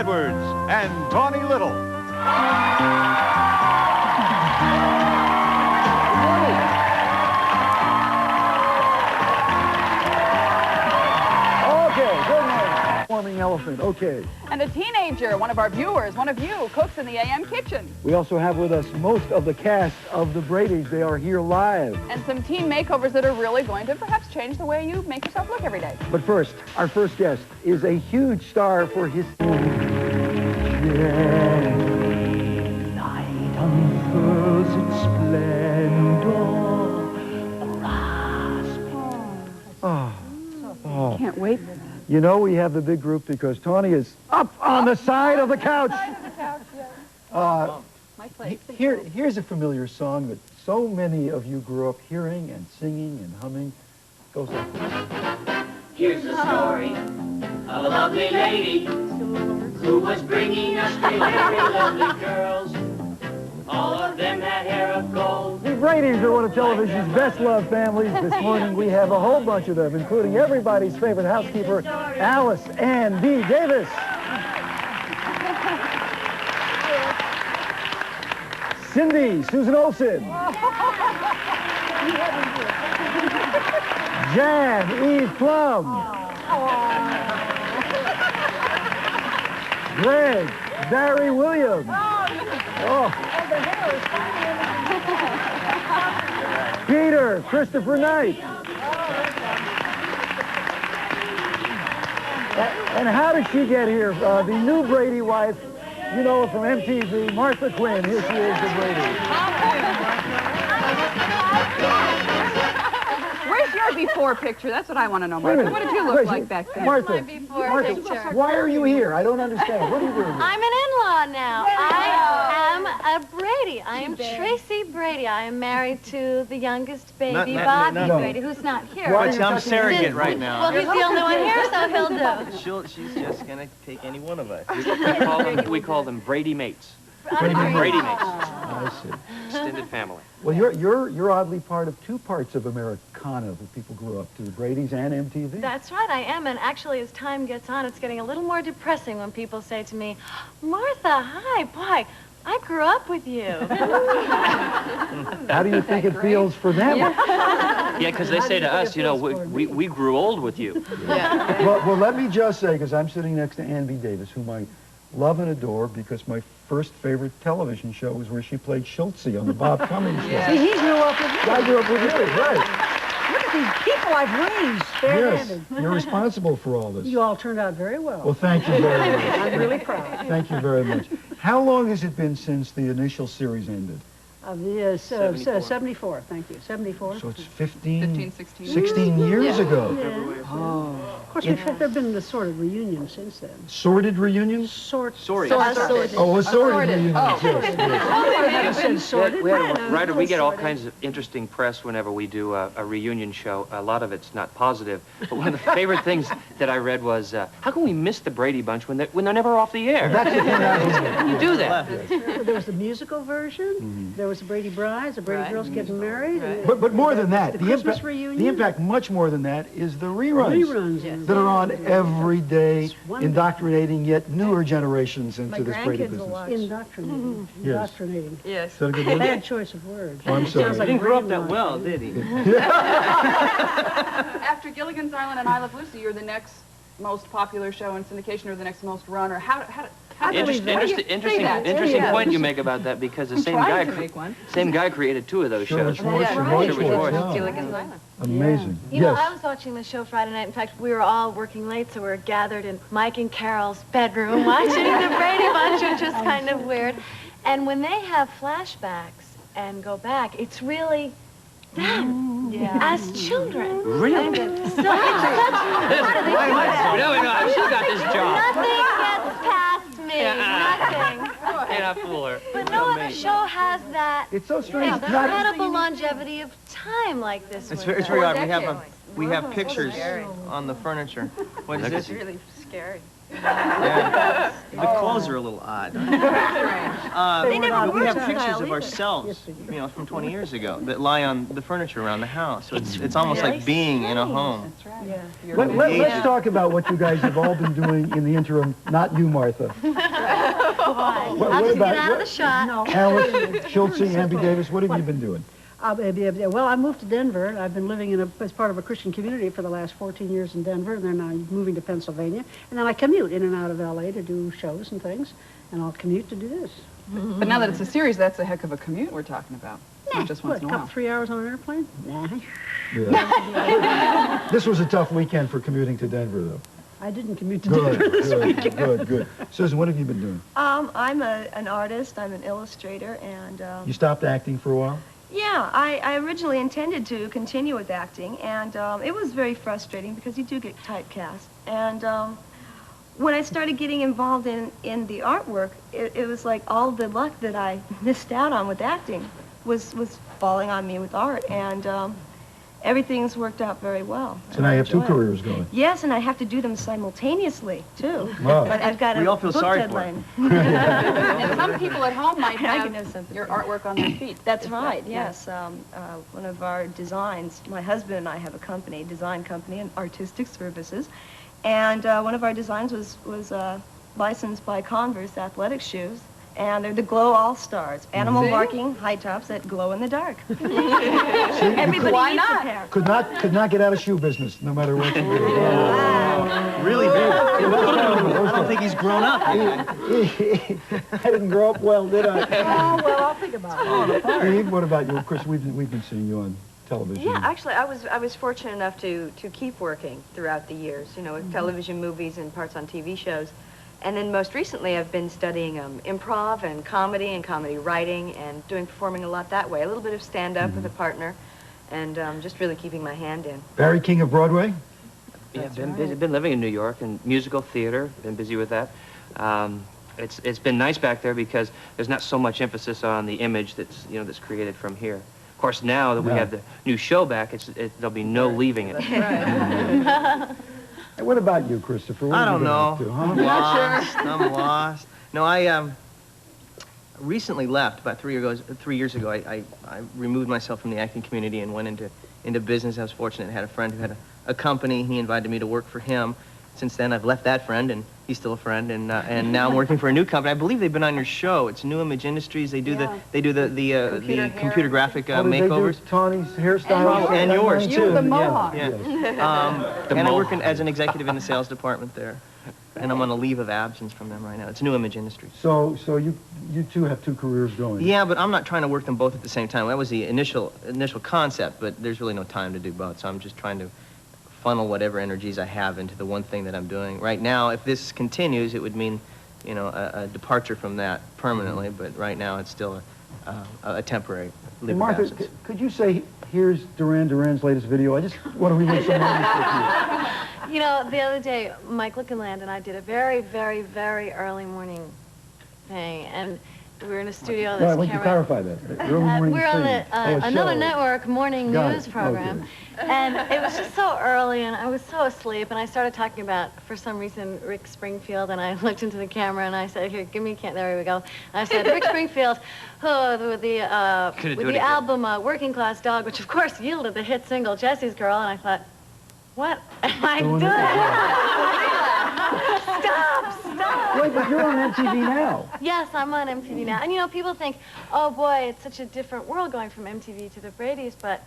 Edwards and Tawny Little. Performing elephant, okay. And a teenager, one of our viewers, one of you, cooks in the AM kitchen. We also have with us most of the cast of the Bradys. They are here live. And some teen makeovers that are really going to perhaps change the way you make yourself look every day. But first, our first guest is a huge star for his... Light unfurls its splendor. Oh. Can't wait. You know we have the big group because Tawny is up on the side of the couch. Here's a familiar song that so many of you grew up hearing and singing and humming. It goes like this. Here's the story of a lovely lady who was bringing us 3 very lovely girls. All of them had hair of gold. The Bradys are one of television's best-loved families. This morning we have a whole bunch of them, including everybody's favorite housekeeper, Alice Ann B. Davis. Cindy Susan Olsen. Jan Eve Plum. Greg Barry Williams. Oh. Peter Christopher Knight. And how did she get here? The new Brady wife, you know her from MTV, Martha Quinn. Here she is, the Brady. Where's your before picture? That's what I want to know, Martha. What did you look like back then? Martha, why are you here? I don't understand. What are you doing here? I'm an in-law now. I am a Brady. I am Tracy Brady. I am married to the youngest baby, Bobby Brady, who's not here. But I'm surrogate right now. Well, he's the only one here, so he'll do. She's just going to take any one of us. We call them Brady mates. Brady mates. I see. Extended family. Well, you're oddly part of 2 parts of Americana that people grew up to, the Bradys and MTV. That's right, I am. And actually, as time gets on, it's getting a little more depressing when people say to me, Martha, hi, boy, I grew up with you. How do you think it feels for them? Yeah, because they say to us, you know, we grew old with you. Yeah. Well, let me just say, because I'm sitting next to Ann B. Davis, whom I love and adore, because my first favorite television show was where she played Schultze on the Bob Cummings show. Yeah. See, he grew up with you. I grew up with you, right. Look at these people I've raised. Yes, you're responsible for all this. You all turned out very well. Well, thank you very much. I'm really proud. Thank you very much. How long has it been since the initial series ended? Of the 74, thank you, 74. So it's 15, 16. 16 years ago. Yeah. Oh. Of course, there have been the sort of reunions since then. Sordid reunions? Sorry. Oh, a sordid reunion. Oh. We get all kinds of interesting press whenever we do a reunion show. A lot of it's not positive. But one of the favorite things that I read was, how can we miss the Brady Bunch when they're never off the air? Well, that's the thing How do you do that? There was the musical version. There was the Brady Brides, the Brady Girls getting married. And But more than that, the Christmas reunion. The impact, much more than that, is the reruns. Reruns, yes. That are on every day, indoctrinating yet newer generations into this Brady business. Indoctrinating. Yes. Indoctrinating. Yes. Is that a good word? Bad choice of words. Oh, I'm sorry. Sounds like He didn't grow up that brainwash. well, did he? After Gilligan's Island and I Love Lucy, you're the next most popular show in syndication, or the next most run, or how Interesting point you make about that, because the same guy created 2 of those shows. Gilligan's Island. Amazing. You know, I was watching the show Friday night. In fact, we were all working late, so we were gathered in Mike and Carol's bedroom watching the Brady Bunch, which was kind of weird. And when they have flashbacks and go back, it's really them as children. Really? So it's such... How do they do that? No, I've still got this job. Nothing gets past me. Nothing. Can't fool her. But no other show has that It's so strange. It's not, incredible longevity of time like this. It's with very us. odd. We have pictures on the furniture. What is this? Really scary. Yeah. The clothes are a little odd. They never we worked have style pictures of either. ourselves, Yes, they do. you know, from 20 years ago that lie on the furniture around the house. So it's almost like being in a home. That's right. Yeah. Let's talk about what you guys have all been doing in the interim. Not you, Martha. I'll just get out of the shot. No. Alice, Schultze, Amby Davis, what have you been doing? Well, I moved to Denver. I've been living as part of a Christian community for the last 14 years in Denver, and then I'm moving to Pennsylvania. And then I commute in and out of L.A. to do shows and things, and I'll commute to do this. But now that it's a series, that's a heck of a commute we're talking about. It's not just once in a while. 3 hours on an airplane? Nah. Yeah. This was a tough weekend for commuting to Denver, though. I didn't commute to Denver this weekend. Good. Susan, what have you been doing? I'm an artist. I'm an illustrator, and You stopped acting for a while? yeah, I originally intended to continue with acting, and it was very frustrating because you do get typecast. And when I started getting involved in the artwork, it was like all the luck that I missed out on with acting was falling on me with art, and everything's worked out very well. So now you have two enjoy it. careers going. Yes, and I have to do them simultaneously, too. Wow. But I've got We a all feel book sorry for deadline. And some people at home might I can know have something. your artwork on their feet. That's Is that- right, yeah. yes. One of our designs, my husband and I have a company, design company, and artistic services. And one of our designs was licensed by Converse athletic shoes. And they're the Glow All-Stars, animal See? marking high tops that glow in the dark. Everybody Why needs not? a pair. Could not get out of show business, no matter what you do. Really big. I don't think he's grown up yet. I didn't grow up well, did I? Oh, well, I'll think about it. Steve, what about you? Of course, we've been seeing you on television. Yeah, actually, I was fortunate enough to keep working throughout the years, you know, with television, movies, and parts on TV shows. And then most recently, I've been studying improv and comedy writing and performing a lot that way. A little bit of stand-up with a partner, and just really keeping my hand in. Barry King of Broadway? Yeah, been living in New York and musical theater. Been busy with that. It's been nice back there because there's not so much emphasis on the image that's created from here. Of course, now that we have the new show back, there'll be no leaving it. Hey, what about you, Christopher? What I have you don't been know. up to, huh? I'm lost. No, I recently left about 3 years ago. I removed myself from the acting community and went into business. I was fortunate. I had a friend who had a company. He invited me to work for him. Since then, I've left that friend, and he's still a friend. And now I'm working for a new company. I believe they've been on your show. It's New Image Industries. They do the computer graphic makeovers. They do Tawny's hairstyle? And yours, You too. with the mohawk. Yeah. And I work as an executive in the sales department there. And I'm on a leave of absence from them right now. It's New Image Industries. So you two have two careers going. Yeah, but I'm not trying to work them both at the same time. That was the initial concept, but there's really no time to do both. So I'm just trying to funnel whatever energies I have into the one thing that I'm doing. Right now, if this continues, it would mean, you know, a departure from that permanently, but right now it's still a temporary leave of Martha, absence. could you say, here's Duran's latest video? I just want to relive some moments with you. You know, the other day, Mike Lickenland and I did a very, very, very early morning thing, and we were in a studio. No, I'd like to clarify that. Early morning we're on thing. another show. network morning Got news it. program, Okay. and it was just so early, and I was so asleep, and I started talking about, for some reason, Rick Springfield, and I looked into the camera, and I said, "Here, give me a can." There we go. And I said, "Rick Springfield, with the album Working Class Dog," which of course yielded the hit single Jesse's Girl, and I thought, what am I doing? Stop! Wait, but you're on MTV now. Yes, I'm on MTV now. And you know, people think, oh boy, it's such a different world going from MTV to the Bradys, but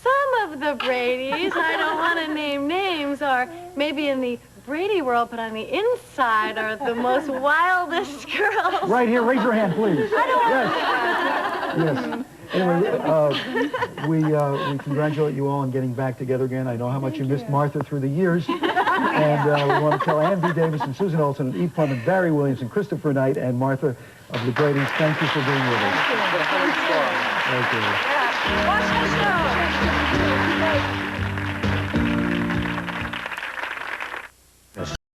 some of the Bradys, I don't want to name names, are maybe in the Brady world, but on the inside are the most wildest girls. Right here, raise your hand, please. Yes. Anyway, we congratulate you all on getting back together again. I know how much you missed Martha through the years. And we want to tell Amby Davis and Susan Olsen and Eve Plum and Barry Williams and Christopher Knight and Martha of the Bradys, thank you for being with us. Thank you. Watch the show.